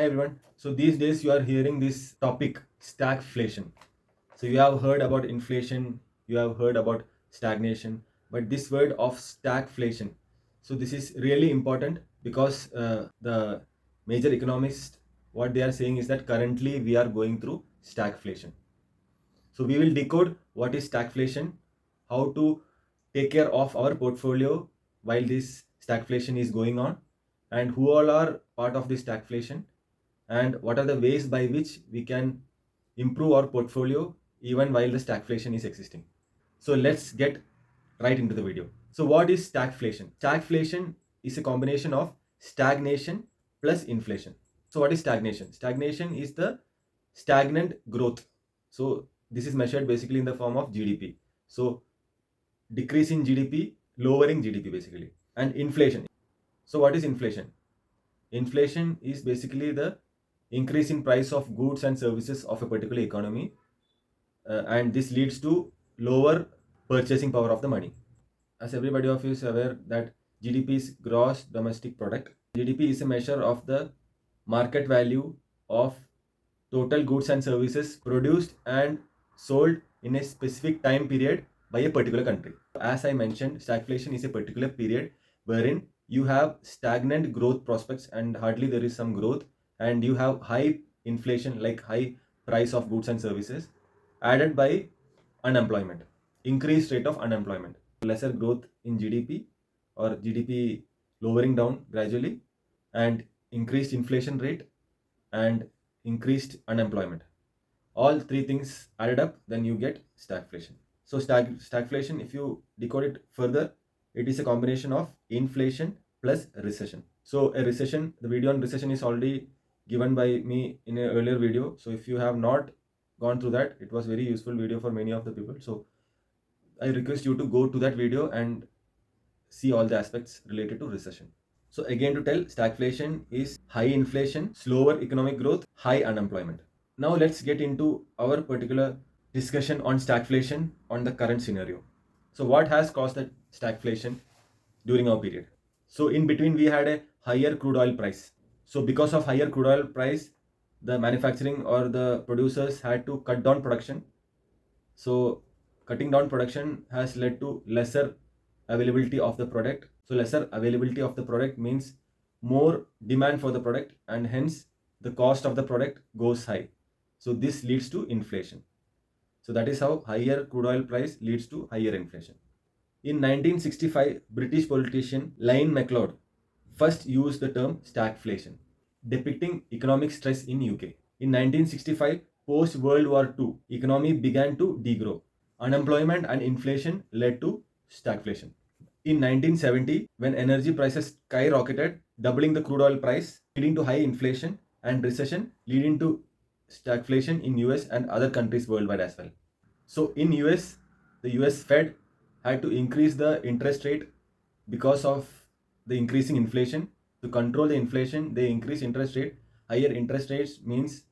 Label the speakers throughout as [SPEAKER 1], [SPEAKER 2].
[SPEAKER 1] Hi everyone. So these days you are hearing this topic stagflation. So you have heard about inflation, you have heard about stagnation, but this word of stagflation. So this is really important because the major economists what they are saying is that currently we are going through stagflation. So we will decode what is stagflation, how to take care of our portfolio while this stagflation is going on, and who all are part of this stagflation, and what are the ways by which we can improve our portfolio even while the stagflation is existing. So let's get right into the video. So what is stagflation? Stagflation is a combination of stagnation plus inflation. So what is stagnation? Stagnation is the stagnant growth. So this is measured basically in the form of GDP. So decrease in GDP, lowering GDP basically. And inflation. So what is inflation? Inflation is basically the increase in price of goods and services of a particular economy, and this leads to lower purchasing power of the money. As everybody of you is aware that GDP is gross domestic product. GDP is a measure of the market value of total goods and services produced and sold in a specific time period by a particular country. As I mentioned, stagflation is a particular period wherein you have stagnant growth prospects and hardly there is some growth, and you have high inflation, like high price of goods and services, added by unemployment, increased rate of unemployment, lesser growth in GDP or GDP lowering down gradually, and increased inflation rate and increased unemployment. All three things added up, then you get stagflation. So stagflation, if you decode it further, it is a combination of inflation plus recession. So a recession, the video on recession is already given by me in an earlier video. So if you have not gone through that, it was very useful video for many of the people. So I request you to go to that video and see all the aspects related to recession. So again, to tell, stagflation is high inflation, slower economic growth, high unemployment. Now let's get into our particular discussion on stagflation on the current scenario. So what has caused the stagflation during our period? So in between we had a higher crude oil price. So because of higher crude oil price, the manufacturing or the producers had to cut down production. So cutting down production has led to lesser availability of the product. So lesser availability of the product means more demand for the product, and hence the cost of the product goes high. So this leads to inflation. So that is how higher crude oil price leads to higher inflation. In 1965, British politician Lyon MacLeod first used the term stagflation, depicting economic stress in UK. In 1965, post World War II, economy began to degrow. Unemployment and inflation led to stagflation. In 1970, when energy prices skyrocketed, doubling the crude oil price, leading to high inflation and recession, leading to stagflation in US and other countries worldwide as well. So in US, the US Fed had to increase the interest rate because of the increasing inflation. To control the inflation, they increase interest rate. Higher interest rates means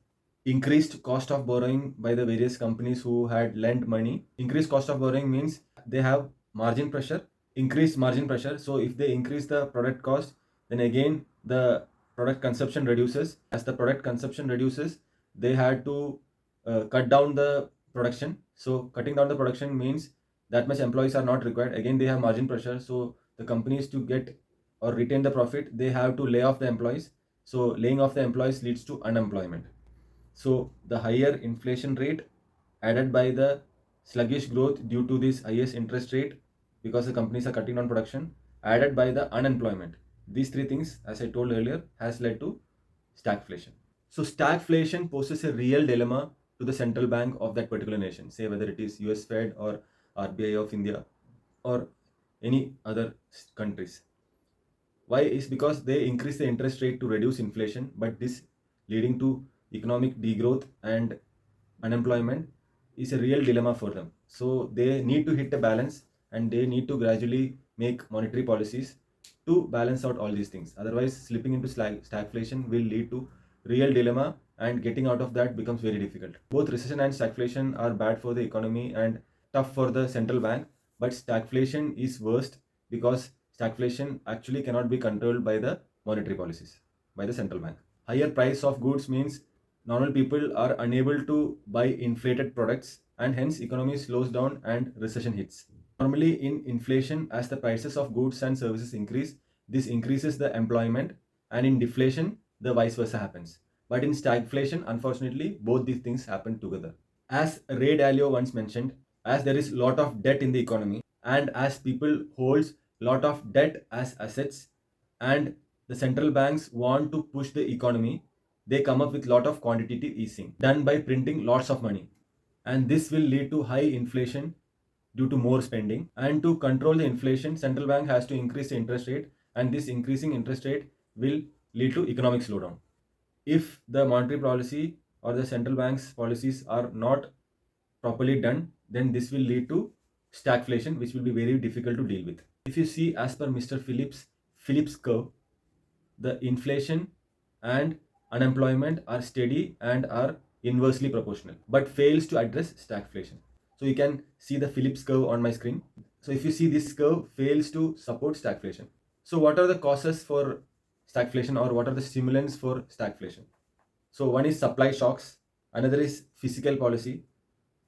[SPEAKER 1] increased cost of borrowing by the various companies who had lent money. Increased cost of borrowing means they have margin pressure, increased margin pressure. So if they increase the product cost, then again the product consumption reduces. As the product consumption reduces, they had to cut down the production. So cutting down the production means that much employees are not required. Again, they have margin pressure. So the companies, to get or retain the profit, they have to lay off the employees. So laying off the employees leads to unemployment. So the higher inflation rate added by the sluggish growth due to this highest interest rate, because the companies are cutting down production, added by the unemployment. These three things, as I told earlier, has led to stagflation. So stagflation poses a real dilemma to the central bank of that particular nation, say whether it is US Fed or RBI of India or any other countries. Why? Is because they increase the interest rate to reduce inflation, but this leading to economic degrowth and unemployment is a real dilemma for them. So they need to hit a balance, and they need to gradually make monetary policies to balance out all these things. Otherwise, slipping into stagflation will lead to real dilemma, and getting out of that becomes very difficult. Both recession and stagflation are bad for the economy and tough for the central bank, but stagflation is worst because stagflation actually cannot be controlled by the monetary policies, by the central bank. Higher price of goods means normal people are unable to buy inflated products, and hence economy slows down and recession hits. Normally in inflation, as the prices of goods and services increase, this increases the employment, and in deflation, the vice versa happens. But in stagflation, unfortunately, both these things happen together. As Ray Dalio once mentioned, as there is lot of debt in the economy, and as people holds lot of debt as assets, and the central banks want to push the economy, they come up with lot of quantitative easing done by printing lots of money, and this will lead to high inflation due to more spending. And to control the inflation, central bank has to increase the interest rate, and this increasing interest rate will lead to economic slowdown. If the monetary policy or the central bank's policies are not properly done, then this will lead to stagflation, which will be very difficult to deal with. If you see, as per Mr. Phillips curve, the inflation and unemployment are steady and are inversely proportional, but fails to address stagflation. So you can see the Phillips curve on my screen. So if you see, this curve fails to support stagflation. So what are the causes for stagflation, or what are the stimulants for stagflation? So one is supply shocks, another is fiscal policy,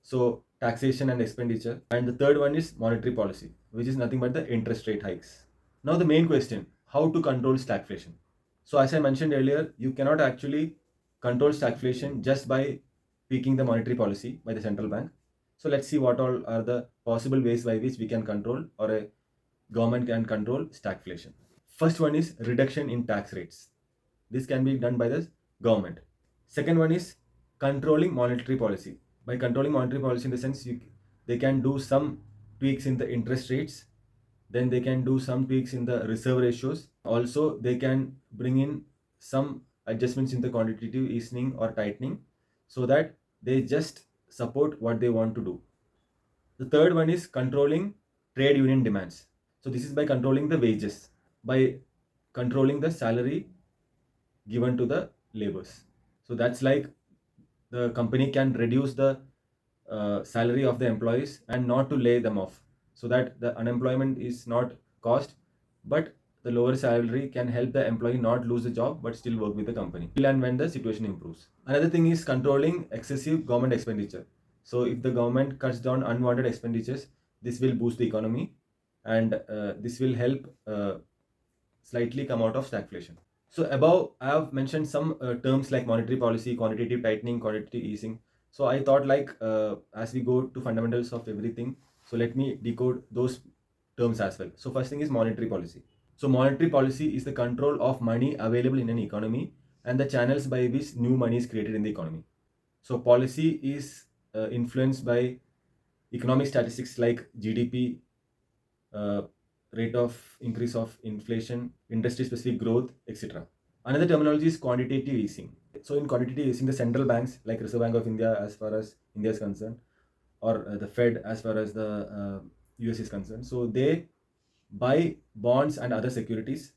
[SPEAKER 1] so taxation and expenditure, and the third one is monetary policy, which is nothing but the interest rate hikes. Now the main question, how to control stagflation? So as I mentioned earlier, you cannot actually control stagflation just by tweaking the monetary policy by the central bank. So let's see what all are the possible ways by which we can control, or a government can control stagflation. First one is reduction in tax rates. This can be done by the government. Second one is controlling monetary policy. By controlling monetary policy, in the sense they can do some tweaks in the interest rates, then they can do some tweaks in the reserve ratios. Also, they can bring in some adjustments in the quantitative easing or tightening, so that they just support what they want to do. The third one is controlling trade union demands. So this is by controlling the wages, by controlling the salary given to the laborers. So that's like the company can reduce the salary of the employees and not to lay them off, so that the unemployment is not caused, but the lower salary can help the employee not lose the job but still work with the company till and when the situation improves. Another thing is controlling excessive government expenditure. So if the government cuts down unwanted expenditures, this will boost the economy, and this will help slightly come out of stagflation. So above, I have mentioned some terms like monetary policy, quantitative tightening, quantitative easing. So I thought, like, as we go to fundamentals of everything, so let me decode those terms as well. So first thing is monetary policy. So monetary policy is the control of money available in an economy and the channels by which new money is created in the economy. So policy is influenced by economic statistics like GDP, uh, rate of increase of inflation, industry specific growth, etc. Another terminology is quantitative easing. So in quantitative easing, the central banks like Reserve Bank of India, as far as India is concerned, or the Fed as far as the US is concerned, so they buy bonds and other securities,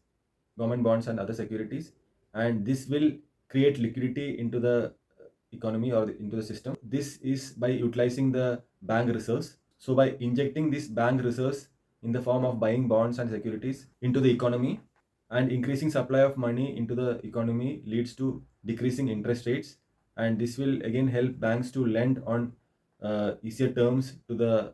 [SPEAKER 1] government bonds and other securities, and this will create liquidity into the economy or into the system. This is by utilizing the bank reserves. So by injecting these bank reserves in the form of buying bonds and securities into the economy, and increasing supply of money into the economy leads to decreasing interest rates, and this will again help banks to lend on easier terms to the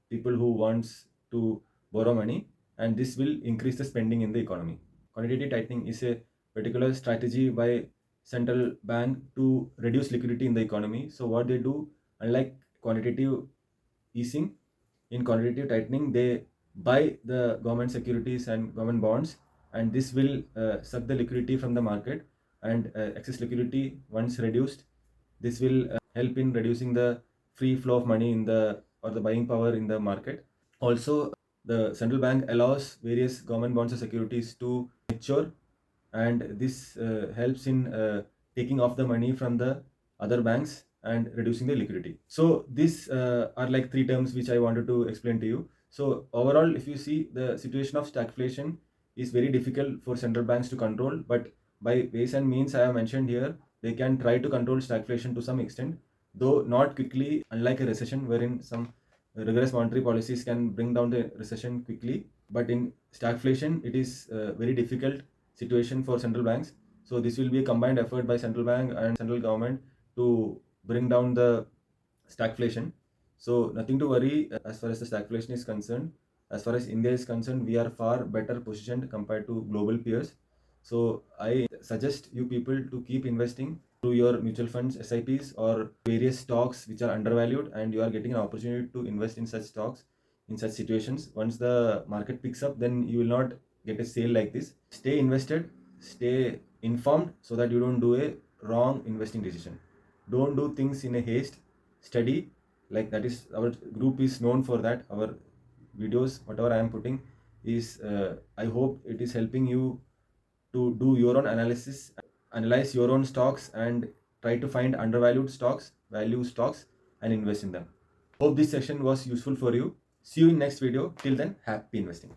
[SPEAKER 1] people who wants to borrow money, and this will increase the spending in the economy. Quantitative tightening is a particular strategy by central bank to reduce liquidity in the economy. So what they do, unlike quantitative easing, in quantitative tightening they buy the government securities and government bonds, and this will suck the liquidity from the market, and excess liquidity once reduced, this will help in reducing the free flow of money in the, or the buying power in the market. Also, the central bank allows various government bonds or securities to mature, and this helps in taking off the money from the other banks and reducing the liquidity. So these are like three terms which I wanted to explain to you. So overall, if you see, the situation of stagflation is very difficult for central banks to control, but by ways and means I have mentioned here, they can try to control stagflation to some extent, though not quickly, unlike a recession wherein some rigorous monetary policies can bring down the recession quickly. But in stagflation, it is a very difficult situation for central banks. So this will be a combined effort by central bank and central government to bring down the stagflation. So nothing to worry as far as the stagflation is concerned. As far as India is concerned, we are far better positioned compared to global peers. So I suggest you people to keep investing through your mutual funds, SIPs, or various stocks which are undervalued, and you are getting an opportunity to invest in such stocks in such situations. Once the market picks up, then you will not get a sale like this. Stay invested, stay informed so that you don't do a wrong investing decision. Don't do things in a haste. Study, like that is our group is known for that. Our videos, whatever I am putting, is I hope it is helping you to do your own analysis, analyze your own stocks, and try to find undervalued stocks, value stocks, and invest in them. Hope this session was useful for you. See you in next video. Till then, happy investing.